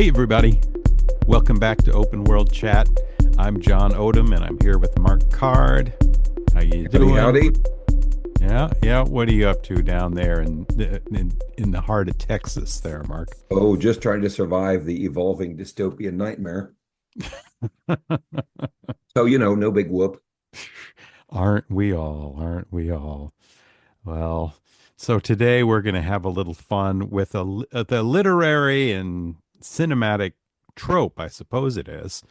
Hey, everybody. Welcome back to Open World Chat. I'm John Odom, and I'm here with Mark Card. How you Howdy, doing? howdy. Yeah, yeah. What are you up to down there in the heart of Texas there, Mark? Oh, just trying to survive the evolving dystopian nightmare. So, no big whoop. Aren't we all? Aren't we all? Well, so today we're going to have a little fun with the literary and cinematic trope, I suppose it is.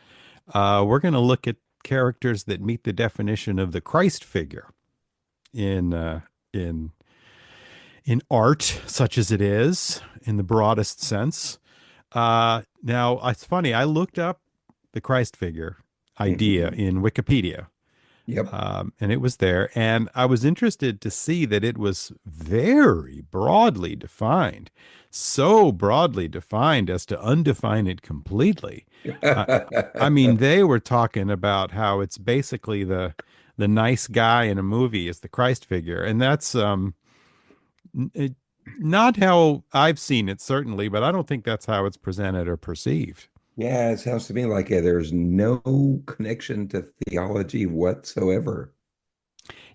We're going to look at characters that meet the definition of the Christ figure in in in art, such as it is, in the broadest sense. Now, it's funny. I looked up the Christ figure idea Mhm. in Wikipedia, Yep. and it was there. And I was interested to see that it was very broadly defined, so broadly defined as to undefine it completely. Uh, I mean, they were talking about how it's basically the nice guy in a movie is the Christ figure, and that's it, not how I've seen it, certainly, but I don't think that's how it's presented or perceived. Yeah, it sounds to me like there's no connection to theology whatsoever.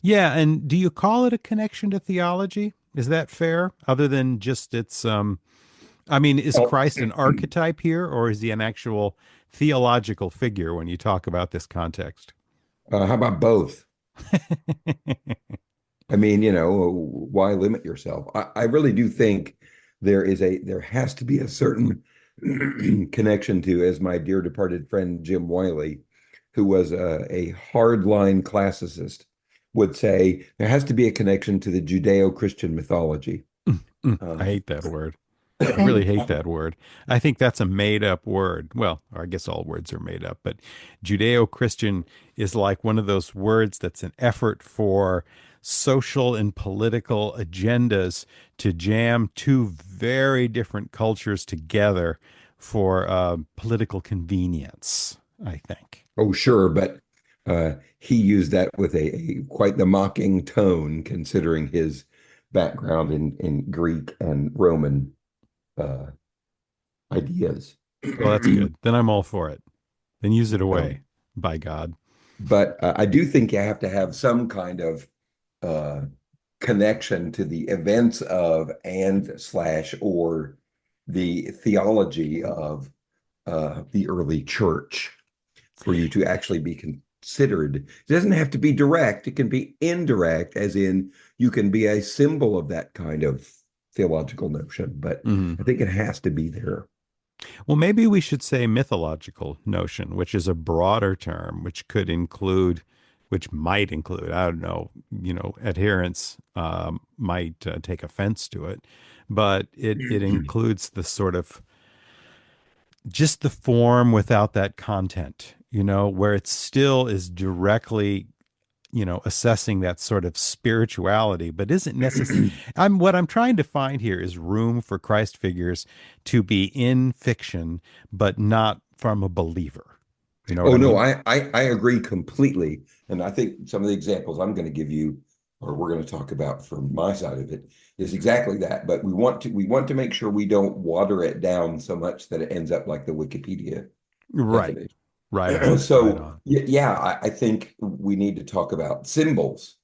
Yeah, and do you call it a connection to theology? Is that fair? Other than just its I mean, is Oh. Christ an archetype here, or is he an actual theological figure when you talk about this context? How about both? I mean, why limit yourself? I really do think there has to be a certain connection to, as my dear departed friend Jim Wiley, who was a hardline classicist, would say, there has to be a connection to the Judeo-Christian mythology. I Uh, hate that word. I really hate that word. I think that's a made up word. Well, or I guess all words are made up, but Judeo Christian is like one of those words that's an effort for social and political agendas to jam two very different cultures together for political convenience, I think. oh, sure, but he used that with a quite the mocking tone, considering his background in Greek and Roman uh, ideas. Well, that's good. Then I'm all for it. Then use it away, Um, by God. but I do think you have to have some kind of uh, connection to the events of and slash or the theology of the early church for you to actually be considered. It doesn't have to be direct, it can be indirect, as in you can be a symbol of that kind of theological notion, but Mhm. I think it has to be there. Well, maybe we should say mythological notion, which is a broader term, which could include, which might include, I don't know, adherents might take offense to it, but it includes the sort of just the form without that content, where it still is directly assessing that sort of spirituality, but isn't necessary. What I'm trying to find here is room for Christ figures to be in fiction, but not from a believer. You know what Oh I no, mean? I agree completely. And I think some of the examples I'm going to give you, or we're going to talk about from my side of it, is exactly that. But we want to make sure we don't water it down so much that it ends up like the Wikipedia Right. definition. Right on. Right So on. yeah, I think we need to talk about symbols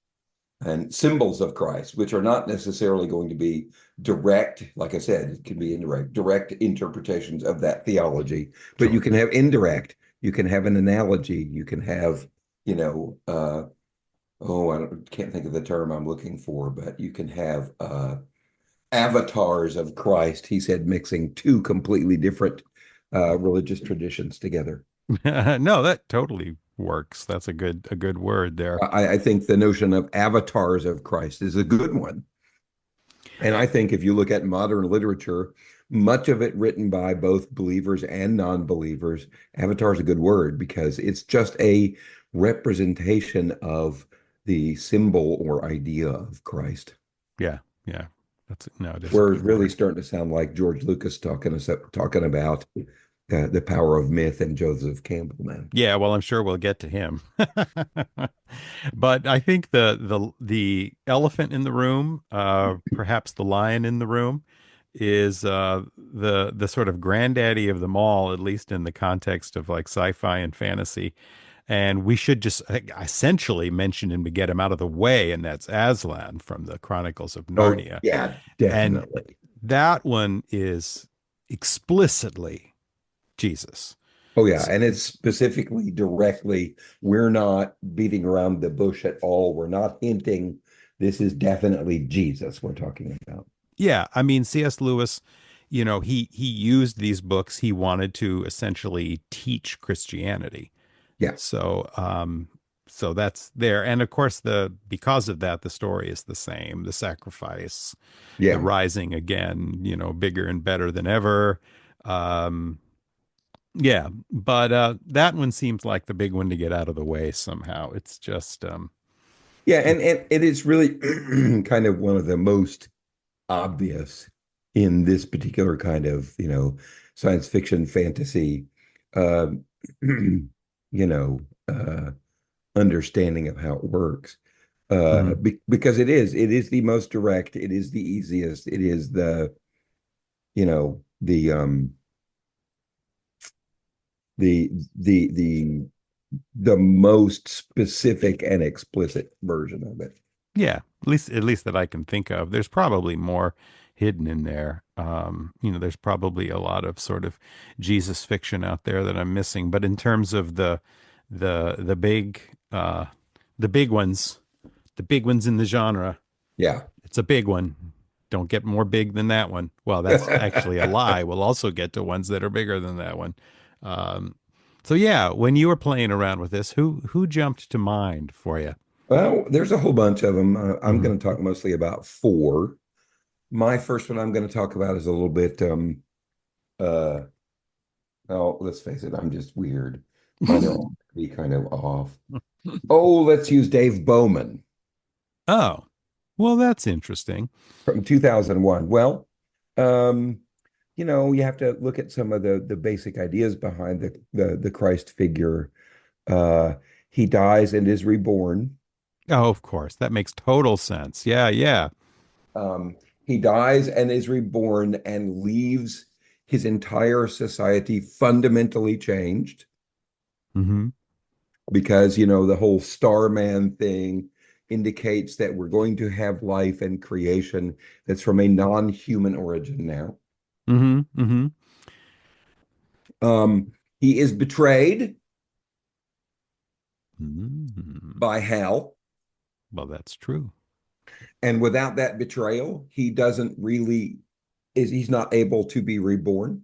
and symbols of Christ, which are not necessarily going to be direct, like I said, it can be indirect, direct interpretations of that theology, but you Sure. can have indirect, you can have an analogy, you can have, you know, oh, can't think of the term I'm looking for, but you can have avatars of Christ, he said, mixing two completely different religious traditions together. No, that totally works. That's a good word there. I think the notion of avatars of Christ is a good one. And I think if you look at modern literature, much of it written by both believers and non-believers, avatar is a good word because it's just a representation of the symbol or idea of Christ. Yeah. Yeah. That's no, it is a Where it's good really word. starting to sound like George Lucas talking about the power of myth and Joseph Campbell now. Yeah, well, I'm sure we'll get to him. But I think the elephant in the room, perhaps the lion in the room, is the sort of granddaddy of them all, at least in the context of like sci-fi and fantasy. And we should just essentially mention him to get him out of the way, and that's Aslan from the Chronicles of Oh, Narnia. yeah, And definitely. that one is explicitly Jesus. Oh, yeah. And it's specifically directly, we're not beating around the bush at all. We're not hinting. This is definitely Jesus we're talking about. Yeah, I mean C.S. Lewis, he used these books. He wanted to essentially teach Christianity. Yeah. So that's there. And of course because of that the story is the same. The sacrifice, the Yeah. rising again, bigger and better than ever. Um yeah, but that one seems like the big one to get out of the way somehow. It's just Yeah. it, And it is really kind of one of the most obvious in this particular kind of, science fiction fantasy, uh, you know, uh, understanding of how it works. mhm. Because it is the most direct, it is the easiest, it is the the the the most specific and explicit version of it. Yeah, at least that I can think of. There's probably more hidden in there. There's probably a lot of sort of Jesus fiction out there that I'm missing. But in terms of the big the big ones in the genre, Yeah. it's a big one. Don't get more big than that one. Well, that's actually a lie. We'll also get to ones that are bigger than that one. Um, so yeah, when you were playing around with this, who jumped to mind for you? Well, there's a whole bunch of them. I'm Hmm. going to talk mostly about four. My first one I'm going to talk about is a little bit uh oh, let's face it, I'm just weird. Mine are all be kind of off. Oh, let's use Dave Bowman Oh, well, that's interesting. from 2001. Well, um, you have to look at some of the basic ideas behind the Christ figure. Uh, he dies and is reborn. Oh, of course. That makes total sense. Yeah, yeah. He dies and is reborn and leaves his entire society fundamentally changed Hmm. because, the whole Starman thing indicates that we're going to have life and creation that's from a non-human origin now. Hmm. Hmm. He is betrayed Hmm. by Hal, Well, that's true. and without that betrayal, he doesn't really he's not able to be reborn.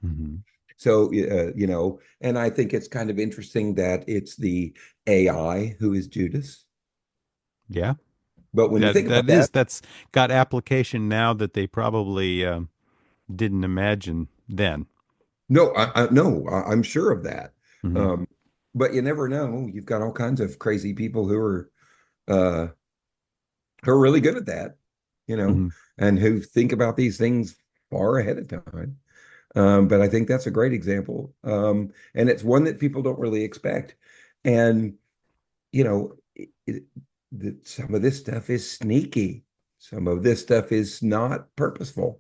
Hmm. So, and I think it's kind of interesting that it's the AI who is Judas. Yeah. But when you That think about that is that, that's got application now that they probably didn't imagine then. no, no, I'm sure of that. Hmm. Um, but you never know. You've got all kinds of crazy people uh, who are really good at that, Hmm. and who think about these things far ahead of time. But I think that's a great example. And it's one that people don't really expect. And, some of this stuff is sneaky. Some of this stuff is not purposeful.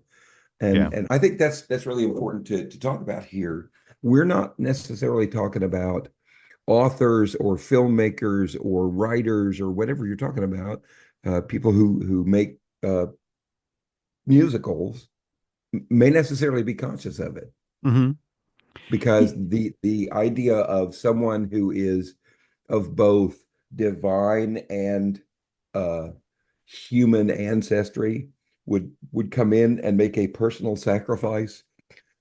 Yeah. And I think that's really important to talk about here. We're not necessarily talking about authors or filmmakers or writers or whatever you're talking about, people who make musicals may necessarily be conscious of it, Hmm. because the idea of someone who is of both divine and uh, human ancestry would come in and make a personal sacrifice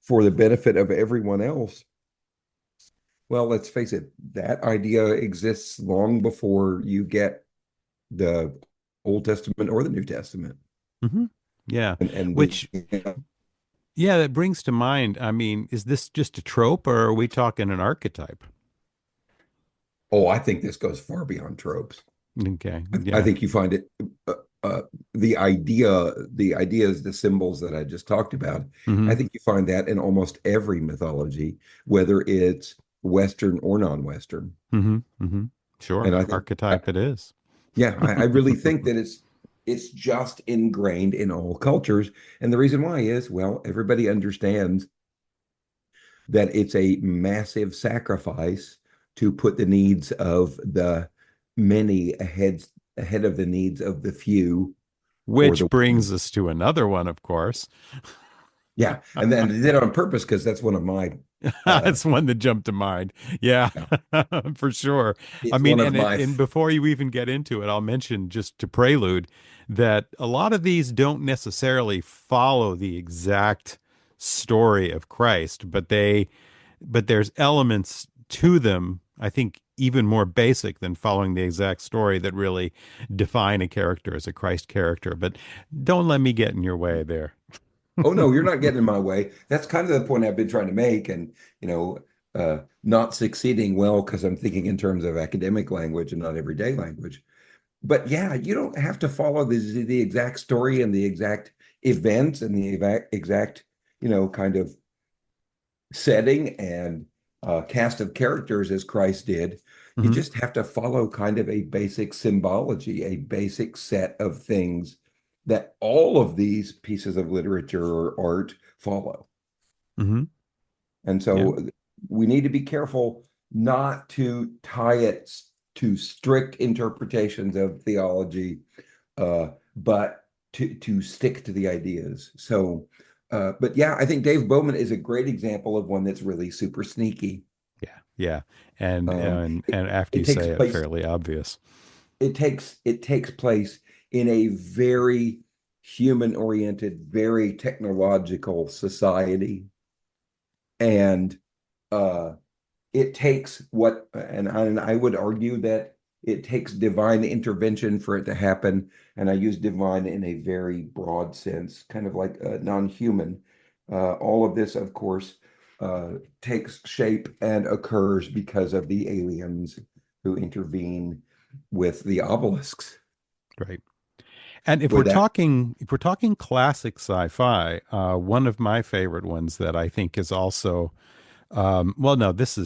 for the benefit of everyone else. Well, let's face it, that idea exists long before you get the Old Testament or the New Testament. Hmm. Yeah. And the Which, yeah, that brings to mind, I mean, is this just a trope or are we talking an archetype? oh, I think this goes far beyond tropes. Okay. I Yeah. think you find it uh, the ideas, the symbols that I just talked about. I Hmm. think you find that in almost every mythology, whether it's Western or non-Western. Hmm. Hmm. And Sure. I think, Archetype it is. yeah, I really think that It's just ingrained in all cultures. And the reason why is, well, everybody understands that it's a massive sacrifice to put the needs of the many ahead of the needs of the few or Which the brings one. us to another one, of course. Yeah, and then they did it on purpose because that's one of my That's one that jumped to mind. Yeah, yeah, for sure. I it's mean, one of and my and before you even get into it, I'll mention just to prelude that a lot of these don't necessarily follow the exact story of Christ, but there's elements to them, I think, even more basic than following the exact story that really define a character as a Christ character. But don't let me get in your way there. Oh no, you're not getting in my way. That's kind of the point I've been trying to make, and not succeeding well because I'm thinking in terms of academic language and not everyday language. But yeah, you don't have to follow the exact story and the exact events and the exact, kind of setting and cast of characters as Christ did. You Hmm. just have to follow kind of a basic symbology, a basic set of things that all of these pieces of literature or art follow. Hmm. And Yeah. so we need to be careful not to tie it to strict interpretations of theology, but to stick to the ideas. So, but yeah, I think Dave Bowman is a great example of one that's really super sneaky. Yeah, yeah, and Um, and it, and after it you takes say it, place. fairly obvious. It takes place in a very human-oriented, very technological society, and uh, it takes and I would argue that it takes divine intervention for it to happen. And I use divine in a very broad sense, kind of like non-human. All of this, of course, takes shape and occurs because of the aliens who intervene with the obelisks. Right. And With that, if we're talking classic sci-fi, one of my favorite ones that I think is also well, no, this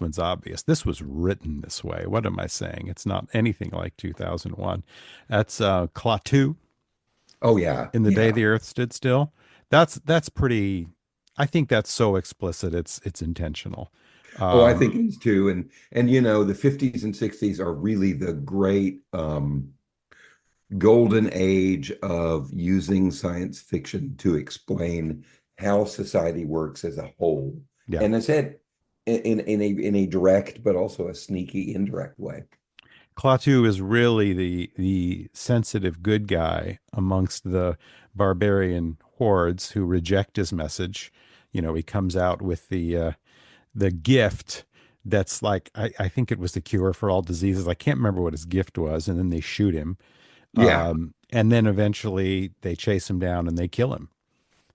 one's obvious. This was written this way. What am I saying? It's not anything like 2001. That's Klaatu, oh yeah, In the Day yeah. the Earth Stood Still. That's pretty. I think that's so explicit. It's intentional. Oh, I Um, think it is too. And the 50s and 60s are really the great golden age of using science fiction to explain how society works as a whole. yeah. And I said in a direct but also a sneaky indirect way. Klaatu is really the sensitive good guy amongst the barbarian hordes who reject his message. You know, he comes out with the gift that's like I think it was the cure for all diseases. I can't remember what his gift was, and then they shoot him. Yeah, And then eventually they chase him down and they kill him.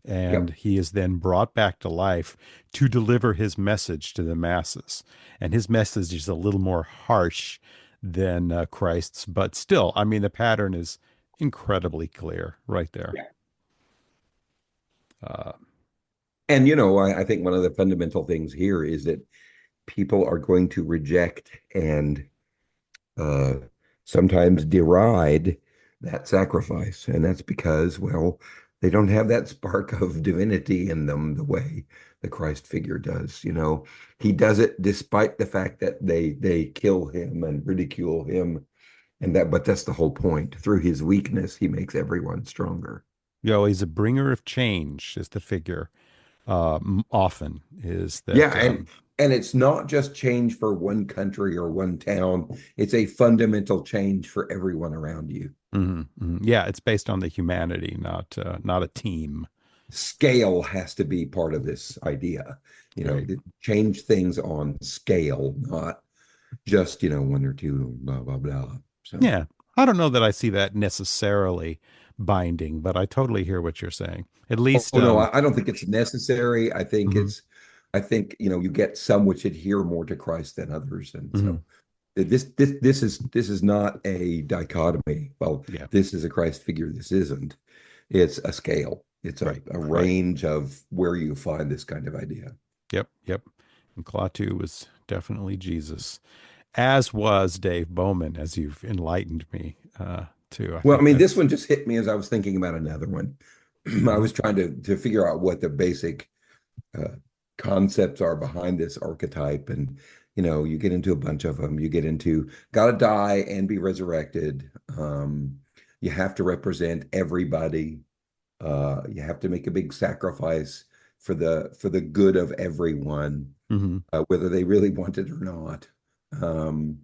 And yep, he is then brought back to life to deliver his message to the masses. And his message is a little more harsh than Christ's, but still, I mean, the pattern is incredibly clear right there. yeah. Uh, And I think one of the fundamental things here is that people are going to reject and uh, sometimes deride that sacrifice. And that's because, well, they don't have that spark of divinity in them the way the Christ figure does. He does it despite the fact that they kill him and ridicule him. But that's the whole point. Through his weakness, he makes everyone stronger. he's a bringer of change, is the figure. Often is Yeah, that and it's not just change for one country or one town. It's a fundamental change for everyone around you. mhm, mhm. Yeah, it's based on the humanity, not a team. Scale has to be part of this idea. Right. Change things on scale, not just, one or two, blah, blah, blah. So, Yeah. I don't know that I see that necessarily binding, but I totally hear what you're saying. At least, oh no, I don't think it's necessary. mhm, I think, you get some which adhere more to Christ than others. And mhm. so this is not a dichotomy. Well, Yeah, this is a Christ figure. This isn't. It's a scale. It's a, right, a right. range of where you find this kind of idea. Yep, yep. And Klaatu was definitely Jesus, as was Dave Bowman, as you've enlightened me too. I Well, I think mean, this that's one just hit me as I was thinking about another one. I mhm. was trying to figure out what the basic uh, concepts are behind this archetype, and you get into a bunch of them. You get into gotta die and be resurrected. You have to represent everybody. You have to make a big sacrifice for the good of everyone, Mhm. whether they really want it or not. Um,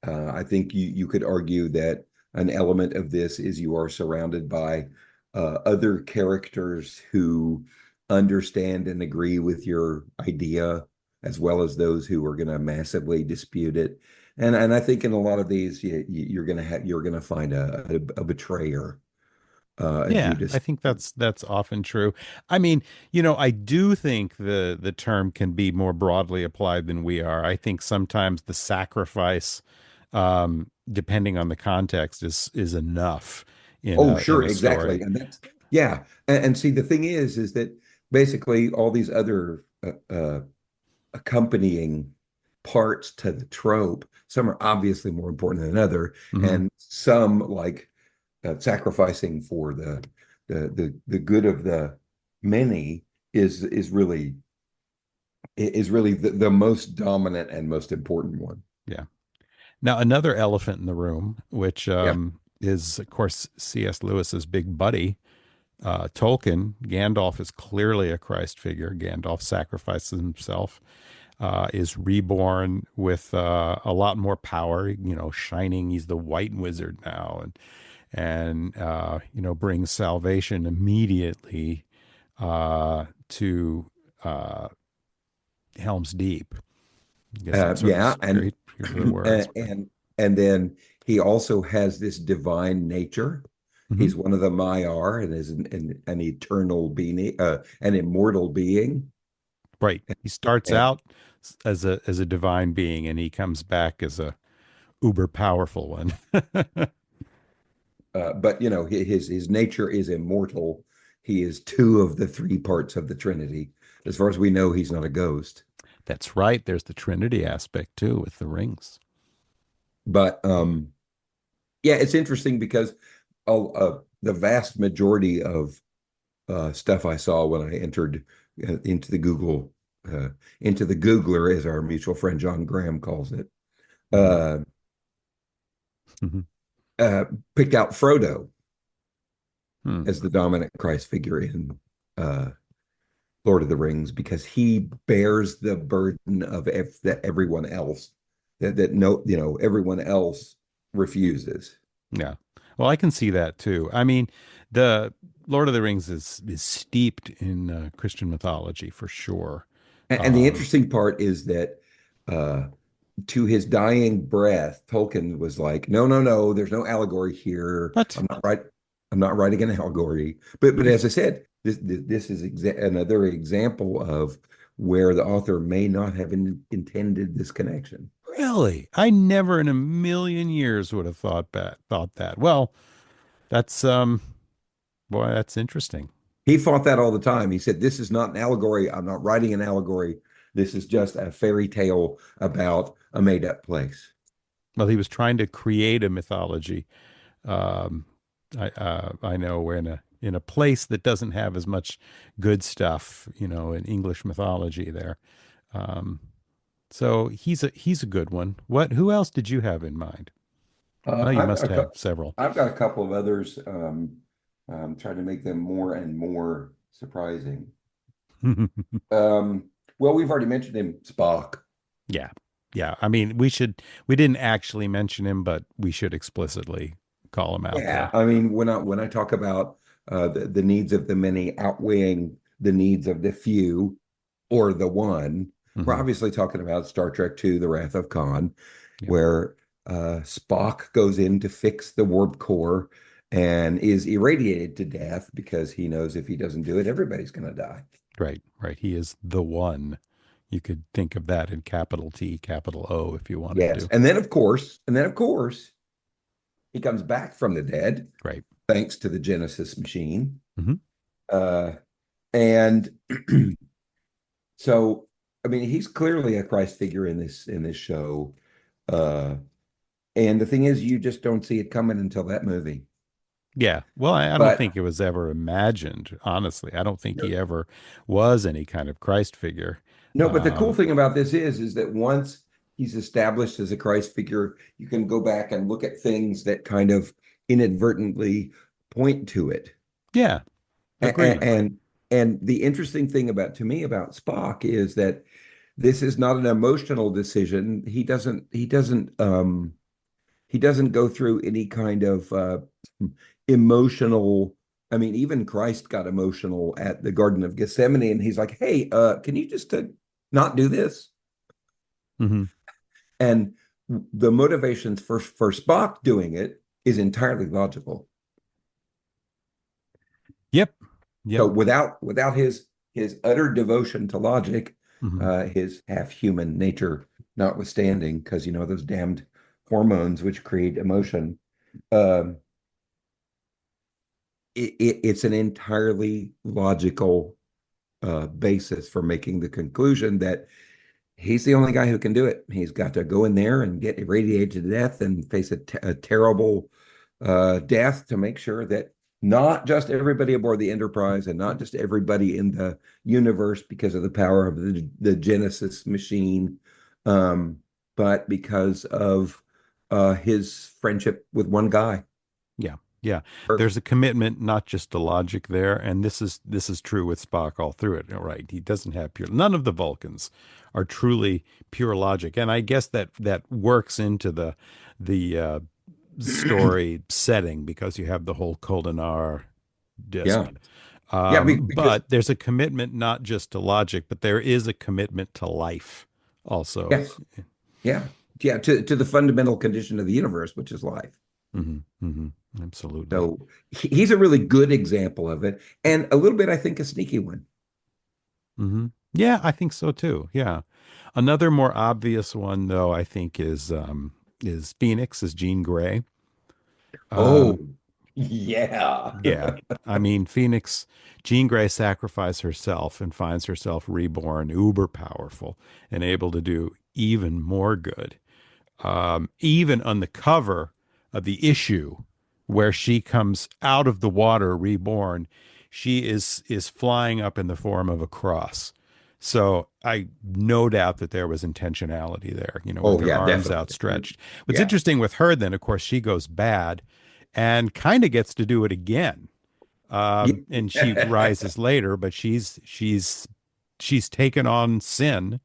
I think you could argue that an element of this is you are surrounded by other characters who understand and agree with your idea, as well as those who are going to massively dispute it. And I think in a lot of these, you're gonna find a betrayer, a Yeah, I Judas. think that's often true. I mean, I do think the term can be more broadly applied than we are. I think sometimes the sacrifice, depending on the context, is enough Oh, in sure, a exactly. story. And that's yeah. And see, the thing is that basically all these other accompanying parts to the trope. Some are obviously more important than another, Hmm. and some like sacrificing for the good of the many is really the most dominant and most important one. Yeah. Now, another elephant in the room, which Yeah. is, of course, C.S. Lewis's big buddy, Tolkien. Gandalf is clearly a Christ figure. Gandalf sacrifices himself, is reborn with a lot more power, shining. He's the white wizard now, and brings salvation immediately to uh, Helm's Deep. I guess it's sort of Yeah, straight for the words, but and then he also has this divine nature. mhm. He's one of the Maiar and is an eternal being, an immortal being. Right. He starts And out as a divine being, and he comes back as a uber powerful one. but his nature is immortal. He is two of the three parts of the Trinity. As far as we know, he's not a ghost. That's right. There's the Trinity aspect too with the rings. But yeah, it's interesting because the vast majority of stuff I saw when I entered into the uh, into the Googler, as our mutual friend John Graham calls it, Mhm. uh, Mhm. uh, picked out Frodo Hmm. as the dominant Christ figure in uh, Lord of the Rings because he bears the burden of that everyone else that no everyone else refuses. Yeah. Well, I can see that too. I mean, the Lord of the Rings is steeped in Christian mythology for sure. And the Um, interesting part is that uh, to his dying breath, Tolkien was like, "No, no, no. There's no allegory here. but I'm not right. I'm not writing an allegory." But he's as I said, this is another example of where the author may not have intended this connection. really, I never in a million years would have thought that. Well, that's boy, that's interesting. He fought that all the time. He said, "This is not an allegory. I'm not writing an allegory. This is just a fairy tale about a made-up place." Well, he was trying to create a mythology. Um, I know we're in a place that doesn't have as much good stuff, in English mythology there. Um, so he's a good one. Who else did you have in mind? Uh, Well, you I've got must a, have several. I've got a couple of others. Trying to make them more and more surprising. Um, well, we've already mentioned him, Spock. Yeah. Yeah. I mean, we didn't actually mention him, but we should explicitly call him out Yeah, there. I mean, when I talk about the needs of the many outweighing the needs of the few or the one, we're Hmm. obviously talking about Star Trek II, The Wrath of Khan, Yeah. where Spock goes in to fix the warp core and is irradiated to death because he knows if he doesn't do it, everybody's going to die. Right. Right. He is the one. You could think of that in capital T, capital O if you wanted Yes, to. and then of course, he comes back from the dead Right. thanks to the Genesis machine. Hmm. Uh, and so, I mean, he's clearly a Christ figure in this show. Uh, And the thing is, you just don't see it coming until that movie. Yeah. Well, I don't But think it was ever imagined, honestly. I don't think no, he ever was any kind of Christ figure. no, but the cool Um, thing about this is that once he's established as a Christ figure, you can go back and look at things that kind of inadvertently point to it. yeah, And agreed. and the interesting thing about to me about Spock is that this is not an emotional decision. He doesn't go through any kind of emotional. I mean, even Christ got emotional at the Garden of Gethsemane, and he's like, "Hey, can you just not do this?" Hmm. And the motivations for Spock doing it is entirely logical. Yep. So Yep. without his utter devotion to logic, Hmm. his half human nature notwithstanding, because you know those damned hormones which create emotion, um, it's an entirely logical basis for making the conclusion that he's the only guy who can do it. He's got to go in there and get irradiated to death and face a terrible death to make sure that not just everybody aboard the Enterprise and not just everybody in the universe because of the power of the Genesis machine, um, but because of his friendship with one guy. Yeah. Yeah. Earth. There's a commitment not just to logic there, and this is true with Spock all through it. Right. He doesn't have pure none of the Vulcans are truly pure logic. And I guess that works into the story setting because you have the whole Koldanar Yeah. disp. Yeah, because But there's a commitment not just to logic, but there is a commitment to life also. yes. Yeah. Yeah, to the fundamental condition of the universe, which is life. Hmm. Hmm. Absolutely. So he's a really good example of it, and a little bit, I think, a sneaky one. Hmm. Yeah, I think so too. Yeah. Another more obvious one, though, I think is Phoenix, is Jean Grey. Oh, Um, yeah. yeah. I mean, Phoenix, Jean Grey sacrificed herself and finds herself reborn, uber powerful, and able to do even more good. Even on the cover of the issue where she comes out of the water reborn, she is flying up in the form of a cross. So I no doubt that there was intentionality there, with Oh, her yeah, arms definitely. outstretched. What's Yeah. interesting with her, then, of course, she goes bad and kind of gets to do it again. And she Yeah. rises later, but she's taken on sin,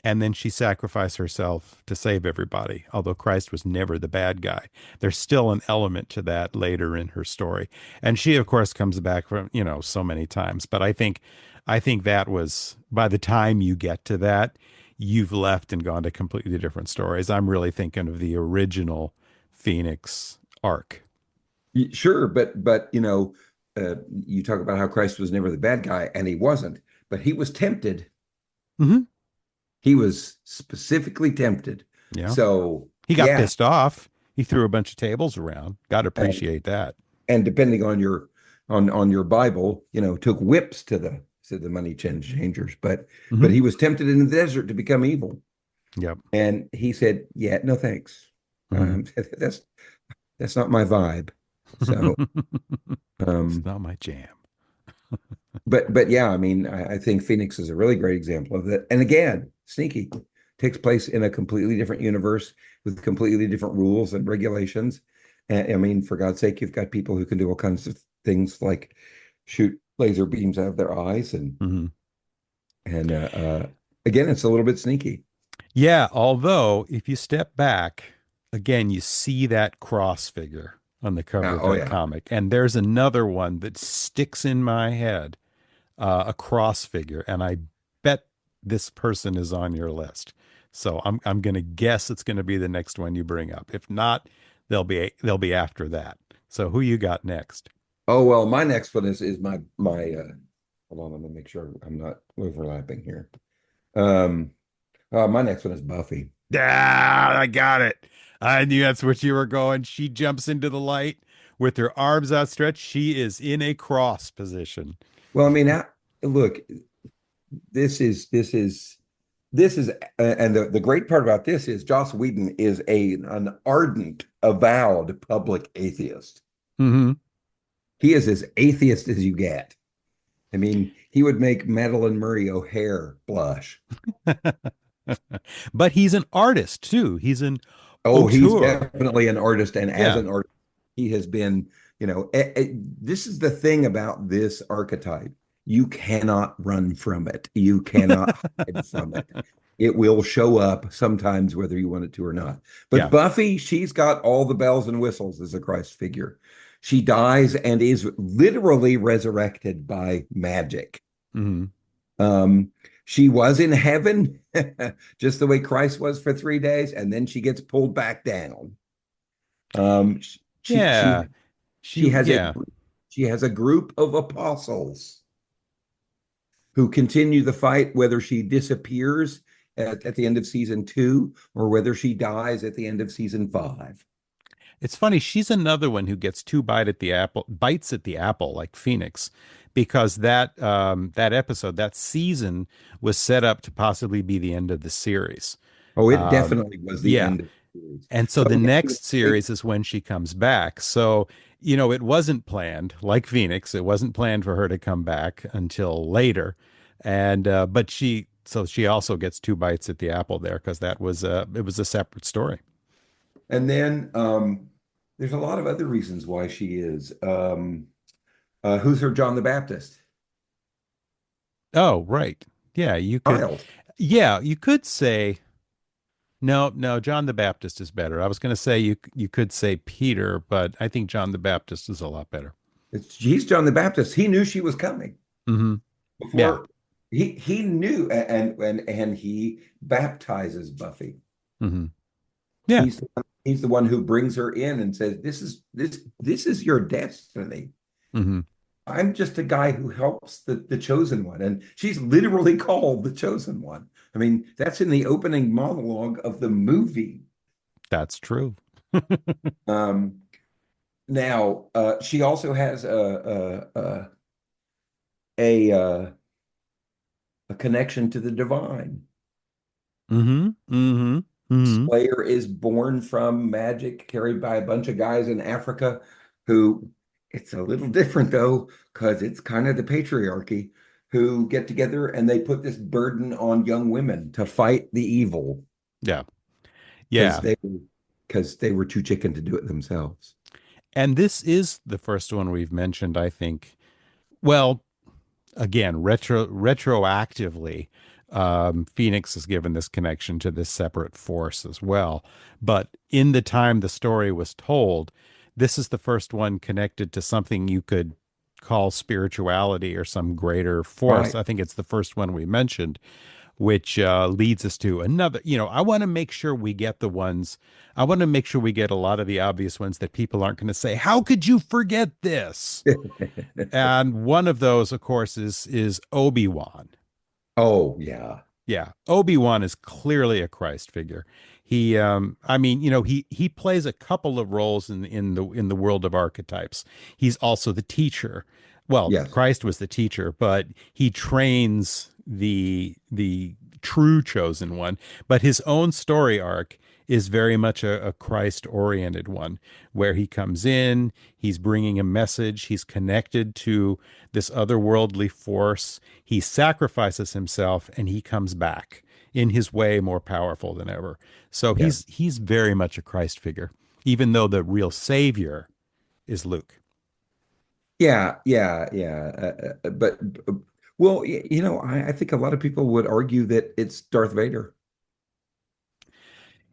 and then she sacrificed herself to save everybody. Although Christ was never the bad guy, there's still an element to that later in her story. And she, of course, comes back from, so many times. But I think that was, by the time you get to that, you've left and gone to completely different stories. I'm really thinking of the original Phoenix arc. Sure, but you talk about how Christ was never the bad guy, and he wasn't, but he was tempted. Hmm. He was specifically tempted. Yeah. So He got yeah, pissed off. He threw a bunch of tables around. Got to and appreciate that. and depending on your on your Bible, took whips to the money changers, but Hmm. he was tempted in the desert to become evil. Yep. And he said, "Yeah, no thanks. Hmm. That's not my vibe." So, It's um, not my jam. but yeah, I mean, I think Phoenix is a really great example of that. And again, sneaky takes place in a completely different universe with completely different rules and regulations. And I mean, for God's sake, you've got people who can do all kinds of things like shoot laser beams out of their eyes, Hmm. and again, it's a little bit sneaky. Yeah, although if you step back, again, you see that cross figure on the cover of Oh that yeah. comic. And there's another one that sticks in my head, a cross figure, and I bet this person is on your list. So I'm going to guess it's going to be the next one you bring up. If not, they'll be after that. So who you got next? Oh well, my next one is my hold on, let me make sure I'm not overlapping here. Um my next one is Buffy. Ah, I got it. I knew that's what you were going. She jumps into the light with her arms outstretched. She is in a cross position. Well, I mean, look, this is this is, and the great part about this is Joss Whedon is an ardent, avowed public atheist. Hmm. He is as atheist as you get. I mean, he would make Madeline Murray O'Hare blush. But he's an artist too. He's an Oh, he's auteur. definitely an artist, and as Yeah. an artist, he has been, this is the thing about this archetype. You cannot run from it. You cannot hide from it. It will show up sometimes, whether you want it to or not. But Yeah. Buffy, she's got all the bells and whistles as a Christ figure. She dies and is literally resurrected by magic. Hmm. Um, she was in heaven, just the way Christ was for 3 days, and then she gets pulled back down. Um, she she Yeah. she has a Yeah. she has a group of apostles who continue the fight, whether she disappears at the end of season 2 or whether she dies at the end of season 5. It's funny, she's another one who gets bites at the apple like Phoenix, because that episode, that season was set up to possibly be the end of the series. Oh, it Um, definitely was the yeah. end of the series. And so So the yeah, she was next great. series is when she comes back. So, it wasn't planned, like Phoenix. It wasn't planned for her to come back until later. And but she also gets two bites at the apple there because it was a separate story. And then there's a lot of other reasons why she is. Who's her John the Baptist? Oh, right. Yeah, Child. you could say no, no, John the Baptist is better. I was going to say you could say Peter, but I think John the Baptist is a lot better. He's John the Baptist. He knew she was coming Hmm. Yeah. before he knew, and he baptizes Buffy. Hmm. Yeah. He's the one who brings her in and says, "This is your destiny." Hmm. I'm just a guy who helps the chosen one. And she's literally called the chosen one. I mean, that's in the opening monologue of the movie. That's true. Um, Now, she also has a a connection to the divine. Hmm. Hmm. Hmm. Slayer is born from magic carried by a bunch of guys in Africa who, it's a little different though, because it's kind of the patriarchy, who get together and they put this burden on young women to fight the evil Yeah. because Yeah. they were too chicken to do it themselves. And this is the first one we've mentioned, I think. Well, again, retroactively, Phoenix is given this connection to this separate force as well. But in the time the story was told, this is the first one connected to something you could call spirituality or some greater force. Right. I think it's the first one we mentioned, which leads us to another. I want to make sure we get the ones. I want to make sure we get a lot of the obvious ones that people aren't going to say, "How could you forget this?" And one of those, of course, is Obi-Wan. Oh, yeah. Yeah, Obi-Wan is clearly a Christ figure. I mean, he plays a couple of roles in the world of archetypes. He's also the teacher. Well, Yes. Christ was the teacher, but he trains the true chosen one. But his own story arc is very much a Christ-oriented one, where he comes in, he's bringing a message, he's connected to this otherworldly force, he sacrifices himself, and he comes back in his way more powerful than ever. So Yeah. he's very much a Christ figure, even though the real savior is Luke. Yeah. Yeah. Yeah. But, well, I think a lot of people would argue that it's Darth Vader.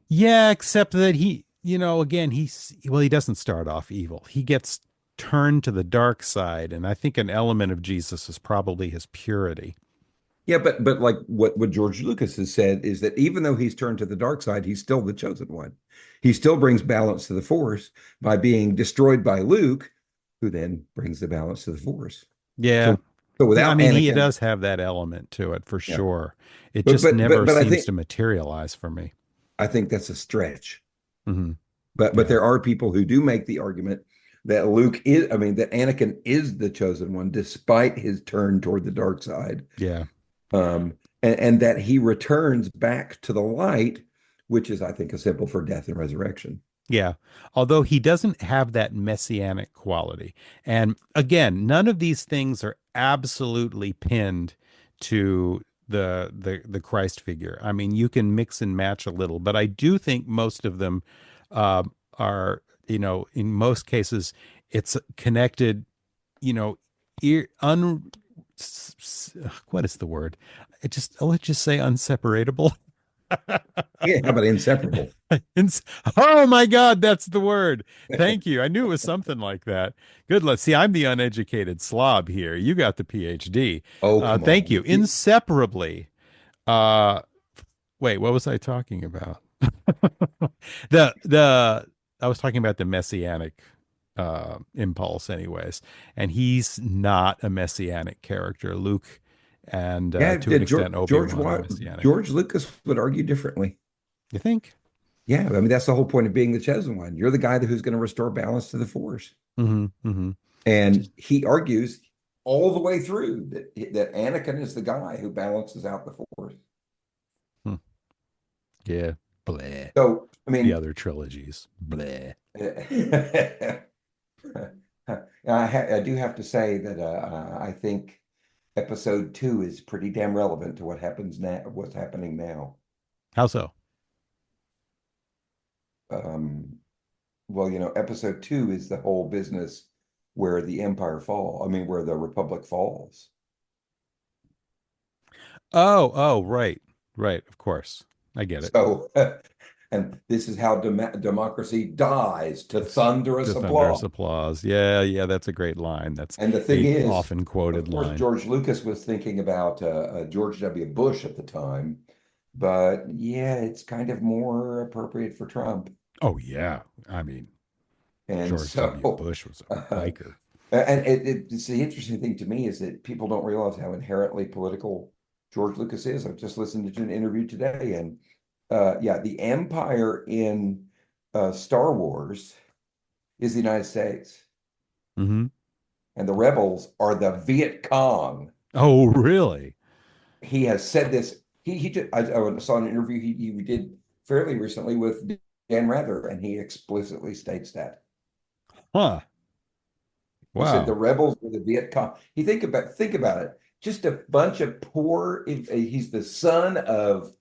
Yeah, except that again, he doesn't start off evil. He gets turned to the dark side, and I think an element of Jesus is probably his purity. Yeah, but like what George Lucas has said is that even though he's turned to the dark side, he's still the chosen one. He still brings balance to the Force by being destroyed by Luke, who then brings the balance to the Force. Yeah. So so Yeah, I without mean, he Anakin, does have that element to it for yeah. sure. It But just but but never but I seems think to materialize for me. I think that's a stretch. Hmm. But Yeah. there are people who do make the argument that Luke is, I mean, that Anakin is the chosen one, despite his turn toward the dark side. Yeah. Um, and that he returns back to the light, which is, I think, a symbol for death and resurrection. Yeah. Although he doesn't have that messianic quality. And again, none of these things are absolutely pinned to the Christ figure. I mean, you can mix and match a little, but I do think most of them uh, are, in most cases, it's connected, you know, ear, un, what is the word? Let's just say unseparable. Yeah, how about inseparable? Ins- Oh my God, that's the word. Thank you. I knew it was something like that. Good. Let's see. I'm the uneducated slob here. You got the PhD. Oh, come Thank you. on. Inseparably. Uh, Wait, what was I talking about? The I was talking about the messianic impulse, anyways, and he's not a messianic character. Luke and Yeah, to an George extent Obi-Wan are messianic. George Lucas would argue differently. You think? Yeah, I mean that's the whole point of being the chosen one. You're the guy who's going to restore balance to the force. Mm-hmm. Mm-hmm. And Just he argues all the way through that Anakin is the guy who balances out the force. hmm. Yeah. Bleh. So, I The mean, other trilogies. Bleh. I do have to say that I think episode two is pretty damn relevant to what happens now, what's happening now. How so? Um, well, episode two is the whole business where the empire fall. I mean, where the republic falls. Oh, oh, right. Right, of course. I get it. So, and this is how democracy dies to To thunderous thunderous applause. applause. Yeah, yeah, that's a great line. That's And the thing a is, often of quoted course, line. George Lucas was thinking about George W. Bush at the time, but yeah, it's kind of more appropriate for Trump. Oh yeah. I mean, And George W. so, Bush was a uh, biker. and it's the interesting thing to me is that people don't realize how inherently political George Lucas is. I've just listened to an interview today, and yeah, the empire in Star Wars is the United States, Hmm. and the rebels are the Viet Cong. Oh, really? He has said this. He just, I saw an interview he did fairly recently with Dan Rather, and he explicitly states that. Huh. He said the Wow. rebels were the Viet Cong. He think about it. Just a bunch of poor. He's the son of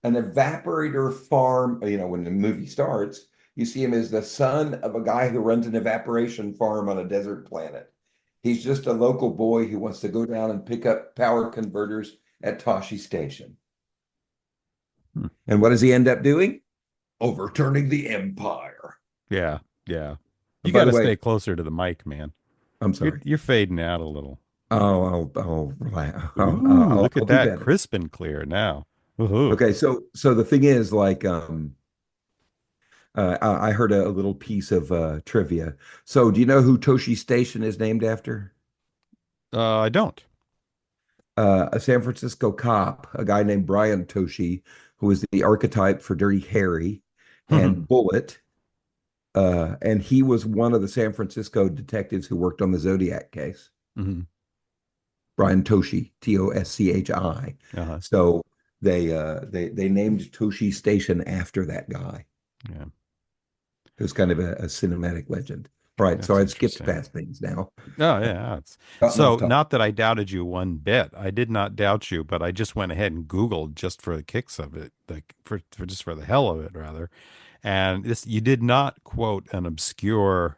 an evaporator farm. When the movie starts, you see him as the son of a guy who runs an evaporation farm on a desert planet. He's just a local boy who wants to go down and pick up power converters at Toshi Station. Hmm. And what does he end up doing? Overturning the empire. Yeah, yeah. You And by got the to way, stay closer to the mic, man. I'm You're sorry. you're fading out a little. Oh, I'll relax. Ooh, look I'll at do that, better. crisp and clear now. Woohoo. Okay, so the thing is, like, I heard a little piece of trivia. So, do you know who Toshi Station is named after? I don't. A San Francisco cop, a guy named Brian Toshi, who was the archetype for Dirty Harry and Bullet. And he was one of the San Francisco detectives who worked on the Zodiac case. Hmm. Brian Toshi, Toshi. Uh-huh. So they named Toshi Station after that guy. Yeah, It was kind of a cinematic legend. All right, so that's I've skipped interesting. past things now. Oh yeah, it's Gotten so off topic. not that I doubted you one bit. I did not doubt you, but I just went ahead and Googled just for the kicks of it, like for just for the hell of it, rather. And this you did not quote an obscure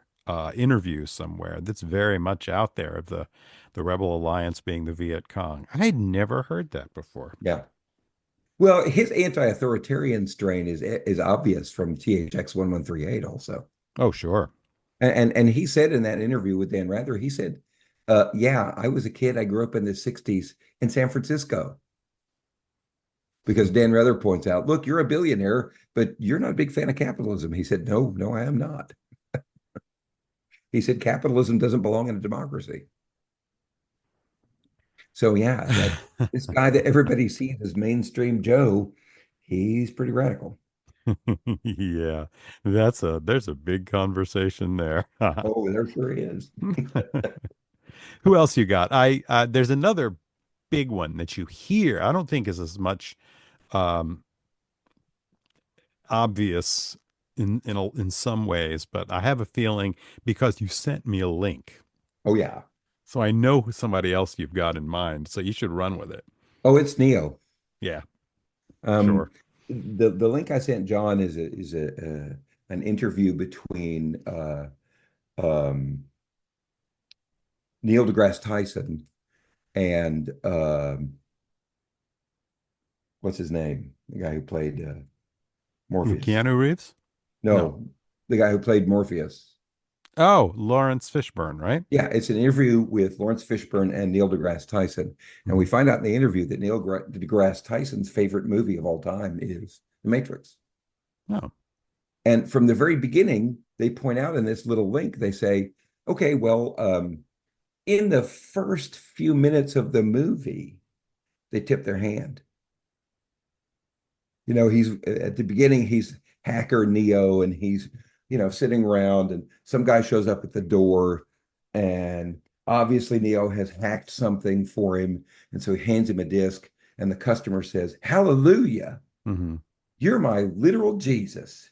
interview somewhere that's very much out there of the Rebel Alliance being the Viet Cong. I'd never heard that before. Yeah. Well, his anti-authoritarian strain is obvious from THX 1138 also. Oh, sure. And he said in that interview with Dan Rather, he said, yeah, I was a kid. I grew up in the 60s in San Francisco. Because Dan Rather points out, look, you're a billionaire, but you're not a big fan of capitalism. He said, no, no, I am not. He said, capitalism doesn't belong in a democracy. So yeah, that this guy that everybody sees as mainstream Joe, he's pretty radical. Yeah, there's a big conversation there. Oh, there sure is. Who else you got? I There's another big one that you hear, I don't think is as much um, obvious in some ways, but I have a feeling because you sent me a link, Oh yeah. so I know somebody else you've got in mind. So you should run with it. Oh, it's Neo. Yeah, Um, sure. the link I sent John is an interview between um, Neil deGrasse Tyson and what's his name? The guy who played Morpheus. Keanu Reeves? No. No, the guy who played Morpheus. Oh, Lawrence Fishburne, right? Yeah, it's an interview with Lawrence Fishburne and Neil deGrasse Tyson. And we Mhm. find out in the interview that Neil deGrasse Tyson's favorite movie of all time is The Matrix. Oh. And from the very beginning, they point out in this little link, they say, okay, well, in the first few minutes of the movie, they tip their hand. He's at the beginning, he's hacker Neo, and he's, sitting around, and some guy shows up at the door, and obviously Neo has hacked something for him. And so he hands him a disc, and the customer says, Hallelujah, Hmm. you're my literal Jesus.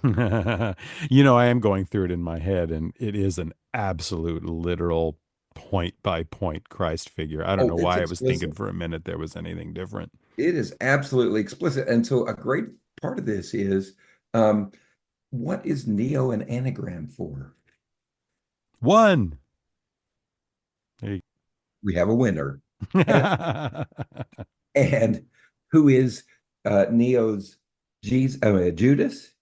I am going through it in my head, and it is an absolute literal point by point Christ figure. I don't Oh, know it's why I was thinking explicit. for a minute there was anything different. It is absolutely explicit. And so a great part of this is um, what is Neo an anagram for? One. There We have a winner. you- And, and who is Neo's Judas?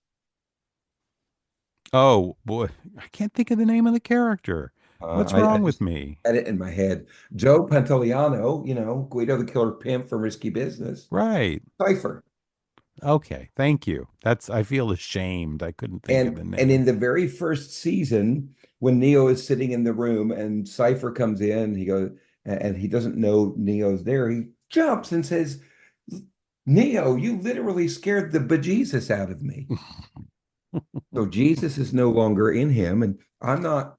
Oh boy, I can't think of the name of the character. What's I wrong with just me? had it in my head. Joe Pantoliano, Guido the Killer Pimp from Risky Business. Right. Cypher. Okay, thank you. I feel ashamed. I couldn't think of the And name. in the very first season, when Neo is sitting in the room and Cypher comes in, he goes and he doesn't know Neo's there. He jumps and says, Neo, you literally scared the bejesus out of me. So Jesus is no longer in him. And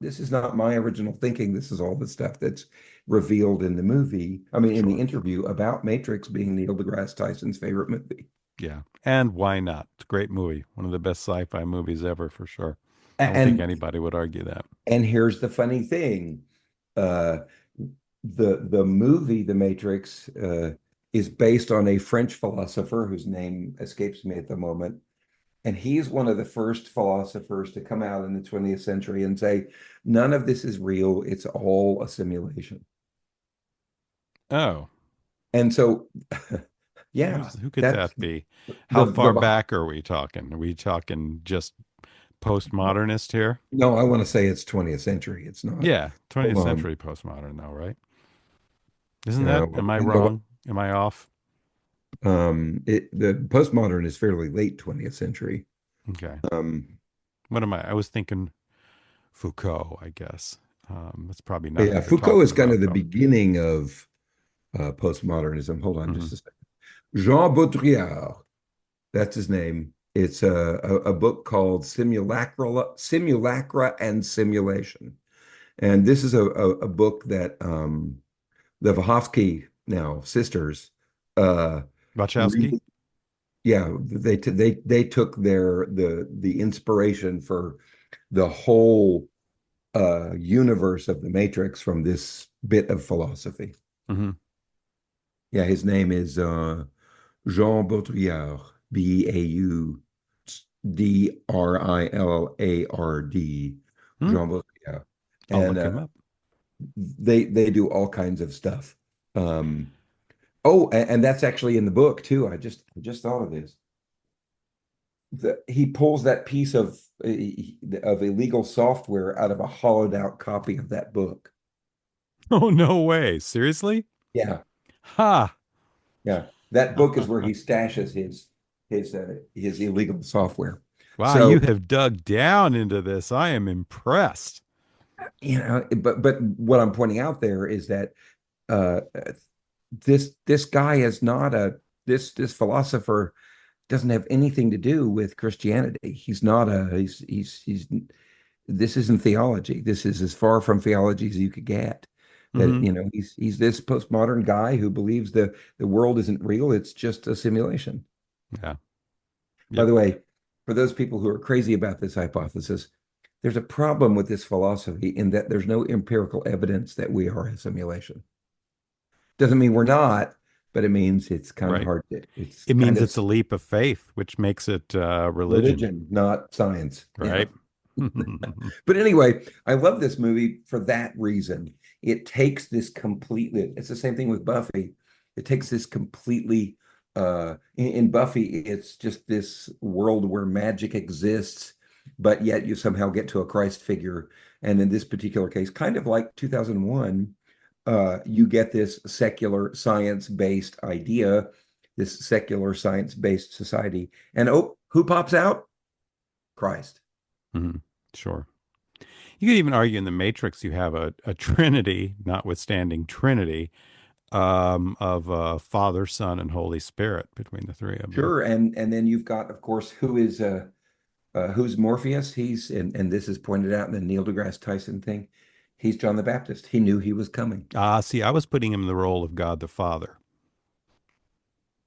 this is not my original thinking. This is all the stuff that's revealed in the movie. I mean, in the Sure. interview about Matrix being Neil deGrasse Tyson's favorite movie. Yeah. And why not? It's a great movie. One of the best sci-fi movies ever for sure. I don't think And anybody would argue that. and here's the funny thing. Uh, the movie The Matrix is based on a French philosopher whose name escapes me at the moment. And he's one of the first philosophers to come out in the 20th century and say, none of this is real. It's all a simulation. Oh, And so, yeah, who could that's that be? How the far back are we talking? Are we talking just postmodernist here? no, I want to say it's 20th century. It's not. Yeah, Hold 20th on. century postmodern though, right? Isn't that, Well, am I no, wrong? Am I off? the postmodern is fairly late 20th century. Okay. Um, What am I? I was thinking Foucault, I guess. That's probably but not yeah, who we're Foucault is talking kind of about the though. beginning of postmodernism. Hold on Hmm. just a second. Jean Baudrillard, that's his name. It's a book called Simulacra and Simulation. And this is a book that the Vahovsky now sisters uh, Wachowski? really, yeah, they took the inspiration for the whole universe of the Matrix from this bit of philosophy. Hmm. Yeah, his name is Jean Baudrillard, Baudralard, Hmm. Jean Baudrillard, I'll and look him up. they do all kinds of stuff. Um, oh, and that's actually in the book too. I just thought of this. He pulls that piece of illegal software out of a hollowed out copy of that book. Oh, no way. Seriously? Yeah, Ha! yeah. That book is where he stashes his illegal software. Wow, So, you have dug down into this. I am impressed. but what I'm pointing out there is that uh, this guy is not a this philosopher doesn't have anything to do with Christianity. He's not a he's this isn't theology. This is as far from theology as you could get. That, Hmm. he's this postmodern guy who believes the world isn't real, it's just a simulation. Yeah. By Yep. the way, for those people who are crazy about this hypothesis, there's a problem with this philosophy in that there's no empirical evidence that we are a simulation. Doesn't mean we're not, but it means it's kind of Right. hard to, it's It kind means of it's a leap of faith, which makes it religion, religion, not science. Yeah. right? But anyway, I love this movie for that reason. It takes this completely, it's the same thing with Buffy. It takes this completely, in Buffy, it's just this world where magic exists, but yet you somehow get to a Christ figure. And in this particular case, kind of like 2001, you get this secular science-based idea, this secular science-based society. And oh, who pops out? Christ. Mhm. Sure. You could even argue in the Matrix you have a trinity, notwithstanding Trinity, of Father, Son, and Holy Spirit between the three of them. Sure, and then you've got, of course, who's Morpheus? He's and this is pointed out in the Neil deGrasse Tyson thing. He's John the Baptist. He knew he was coming. Ah, see, I was putting him in the role of God the Father,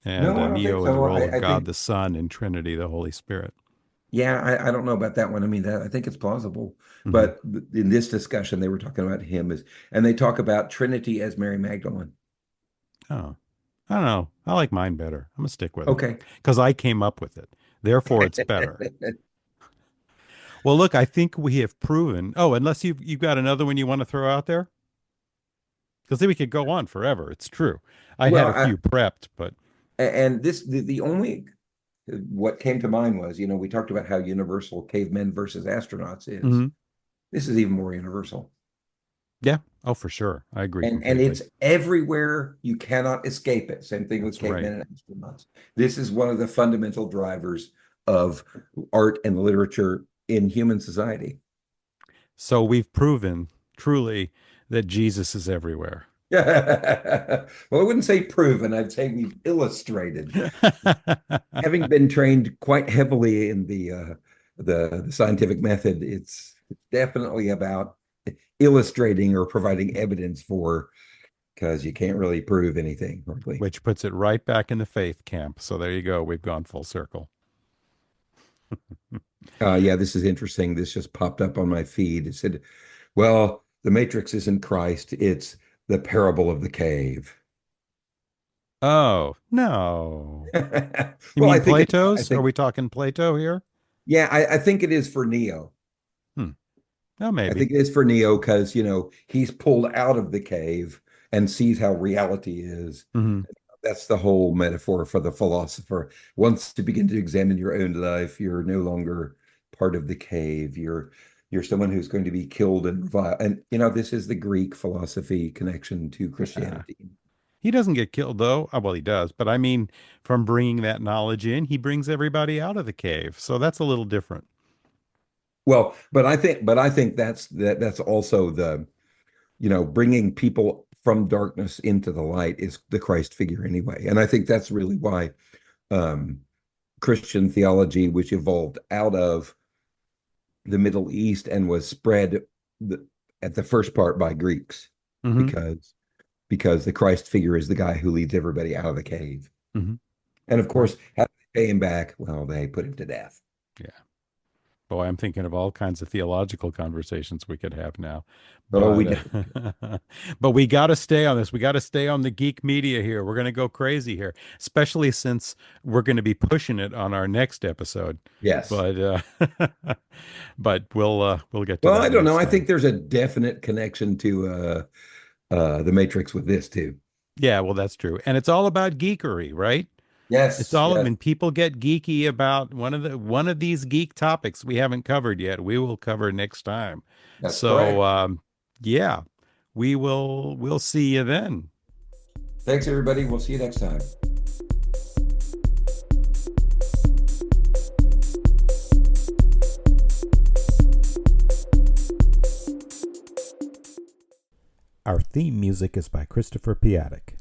and No, I don't think Neo in the so. role of I God think, the Son, and Trinity, the Holy Spirit. yeah, I don't know about that one. I mean, that I think it's plausible, Hmm. but in this discussion, they were talking about him as, and they talk about Trinity as Mary Magdalene. Oh, I don't know. I like mine better. I'm gonna stick with it Okay. because I came up with it. Therefore, it's better. Well, look, I think we have proven. Oh, unless you've got another one you want to throw out there, because then we could go on forever. It's true. I had Well, a few prepped, but and this the only what came to mind was, we talked about how universal cavemen versus astronauts is. mhm. This is even more universal. Yeah. Oh, for sure. I agree And completely. it's everywhere. You cannot escape it. Same thing with That's right. cavemen and astronauts. This is one of the fundamental drivers of art and literature in human society. So we've proven truly that Jesus is everywhere. Well, I wouldn't say proven. I'd say we've illustrated. Having been trained quite heavily in the scientific method, it's definitely about illustrating or providing evidence for, because you can't really prove anything, hardly. Which puts it right back in the faith camp. So there you go. We've gone full circle. Yeah, this is interesting. This just popped up on my feed. It said, well, the Matrix isn't Christ, it's the parable of the cave. Oh, no. You Well, mean I think it, I Plato's? Are think, we talking Plato here? yeah, I think it is for Neo. Hmm. Oh, I maybe. think it is for Neo because, he's pulled out of the cave and sees how reality is. Hmm. That's the whole metaphor for the philosopher. Once you begin to examine your own life, you're no longer part of the cave. You're someone who's going to be killed and reviled. And this is the Greek philosophy connection to Yeah. Christianity. He doesn't get killed, though. Oh, well, he does. But I mean, from bringing that knowledge in, he brings everybody out of the cave. So that's a little different. Well, but I think that's also the, bringing people from darkness into the light is the Christ figure anyway. And I think that's really why um, Christian theology, which evolved out of the Middle East and was spread the, at the first part by Greeks, Hmm. because the Christ figure is the guy who leads everybody out of the cave. Hmm. And of Well, course, how do they pay him back? Well, they put him to death. yeah. Boy, I'm thinking of all kinds of theological conversations we could have now. Oh, we But did. but we got to stay on this. We got to stay on the geek media here. We're going to go crazy here, especially since we're going to be pushing it on our next episode. Yes. But but we'll get to Well, I that don't know. next I time. think there's a definite connection to the Matrix with this too. Yeah, well, that's true. And it's all about geekery, right? It's Yes, all yes, when people get geeky about one of these geek topics we haven't covered yet, we will cover next time. that's So correct. yeah, we'll see you then. Thanks, everybody. We'll see you next time. Our theme music is by Christopher Piatek.